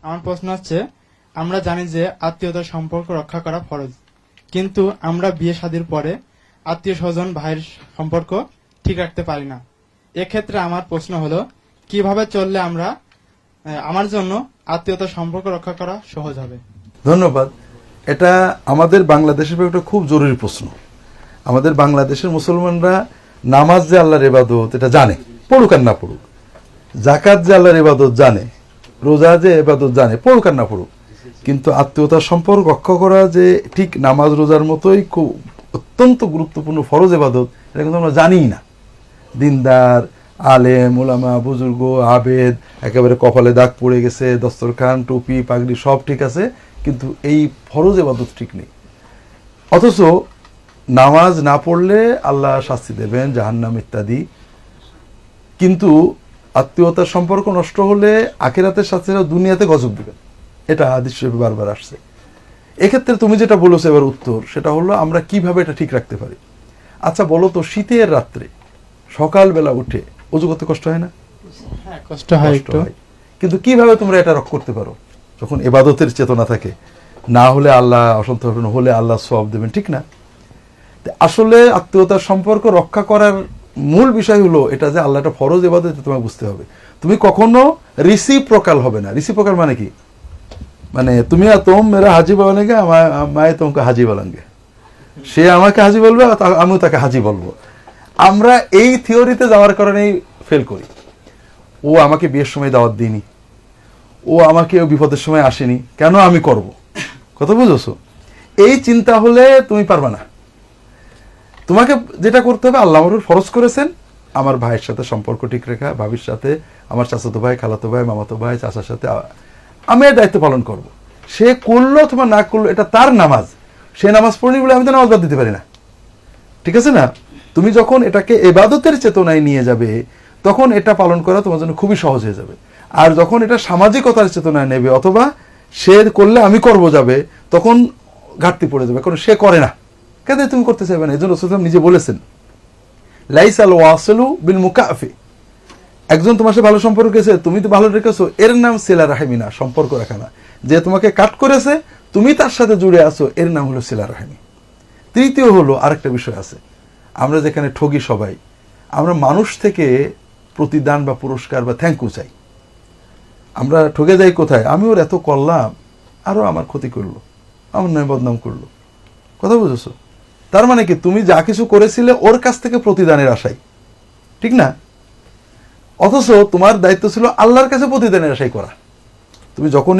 আমার প্রশ্ন হচ্ছে, আমরা জানি যে আত্মীয়তার সম্পর্ক রক্ষা করা ফরজ, কিন্তু আমরা বিয়ে শাদীর পরে আত্মীয় স্বজন ভাইয়ের সম্পর্ক ঠিক রাখতে পারি না। এক্ষেত্রে আমার প্রশ্ন হলো, কিভাবে চললে আমার জন্য আত্মীয়তার সম্পর্ক রক্ষা করা সহজ হবে? ধন্যবাদ। এটা আমাদের বাংলাদেশের একটা খুব জরুরি প্রশ্ন। আমাদের বাংলাদেশের মুসলমানরা নামাজ যে আল্লাহর ইবাদত এটা জানে, পড়ুক আর না পড়ুক। যাকাত যে আল্লাহর ইবাদত জানে, রোজা যে ইবাদত জানে, পড়ুক আর না পড়ুক। কিন্তু আত্মীয়তার সম্পর্ক রক্ষা করা যে ঠিক নামাজ রোজার মতোই খুব অত্যন্ত গুরুত্বপূর্ণ ফরজ ইবাদত, এটা কিন্তু আমরা জানিই না। দিনদার, আলেম, ওলামা, বুজুর্গ, আবেদ, একেবারে কপালে দাগ পড়ে গেছে, দস্তরখান, টুপি, পাগড়ি সব ঠিক আছে, কিন্তু এই ফরজ ইবাদত ঠিক নেই। অথচ নামাজ না পড়লে আল্লাহ শাস্তি দেবেন, জাহান্নাম ইত্যাদি। কিন্তু আত্মীয়তার সম্পর্ক নষ্ট হলে আখিরাতের সাথে দুনিয়াতে গজব দিবেন, এটা হাদিস শরীফে বারবার আসছে। এক্ষেত্রে তুমি যেটা বলেছো এবার উত্তর, সেটা হলো আমরা কিভাবে এটা ঠিক রাখতে পারি। আচ্ছা বলো তো, শীতের রাত্রে সকালবেলা উঠে অজু করতে কষ্ট হয় না? হ্যাঁ, কষ্ট হয় একটু। কিন্তু কিভাবে তোমরা এটা রক্ষা করতে পারো? যখন ইবাদতের চেতনা থাকে, না হলে আল্লাহ অসন্তুষ্ট হবেন, হলে আল্লাহ সওয়াব দেবেন, ঠিক না? আসলে আত্মীয়তার সম্পর্ক রক্ষা করার মূল বিষয় হলো এটা যে আল্লাহ একটা ফরজ ইবাদত, তোমাকে বুঝতে হবে। তুমি কখনো রিসিপ্রোকাল হবে না। রিসিপ্রোকাল মানে কি? মানে তুমি আর তোম মেরা হাজি বলেঙ্গে, মায়ে তোমাকে হাজি বলেঙ্গে। সে আমাকে হাজি বলবে, আমিও তাকে হাজি বলবো। আমরা এই থিওরিতে যাওয়ার কারণেই ফেল করি। ও আমাকে বিয়ের সময় দাওয়াত দিইনি, ও আমাকে বিপদের সময় আসেনি, কেন আমি করব? কথা বুঝেছো? এই চিন্তা হলে তুমি পারবে না। তোমাকে যেটা করতে হবে, আল্লাহ আমার ফরজ করেছেন আমার ভাইয়ের সাথে সম্পর্ক ঠিক রাখা, ভাবির সাথে, আমার চাচাতো ভাই, খালাতো ভাই, মামাতো ভাই, চাচার সাথে আমি এর দায়িত্ব পালন করব। সে করলো অথবা না করলো এটা তার নামাজ, সে নামাজ পড়নি বলে আমি তো নামাজ বাদ দিতে পারি না, ঠিক আছে না? তুমি যখন এটাকে ইবাদতের চেতনায় নিয়ে যাবে, তখন এটা পালন করা তোমার জন্য খুবই সহজ হয়ে যাবে। আর যখন এটা সামাজিকতার চেতনায় নেবে, অথবা সে করলে আমি করব যাবে, তখন ঘাটতি পড়ে যাবে, কারণ সে করে না, কেন তুমি করতে চাইবে না। এই জন্য রাসূল নিজে বলেছেন, লাইসাল ওয়াসিলু বিল মুকাফি। একজন তোমার সাথে ভালো সম্পর্ক রেখেছে, তুমি তো ভালো রেখেছো, এর নাম সিলা রাহিমি না, সম্পর্ক রাখা না। যে তোমাকে কাট করেছে, তুমি তার সাথে জুড়ে আছো, এর নাম হলো সিলা রাহিমি। তৃতীয় হলো আরেকটা বিষয় আছে, আমরা যেখানে ঠগি সবাই, আমরা মানুষ থেকে প্রতিদান বা পুরস্কার বা থ্যাংক ইউ চাই। আমরা ঠকে যাই কোথায়? আমি ওর এত করলাম, আরো আমার ক্ষতি করলো, আমার নয় বদনাম করলো। কথা বুঝেছো? তার মানে কি, তুমি যা কিছু করেছিলে ওর কাছ থেকে প্রতিদানের আশাই, ঠিক না? অথচ তোমার দায়িত্ব ছিল আল্লাহর কাছে প্রতিদানের আশাই করা। তুমি যখন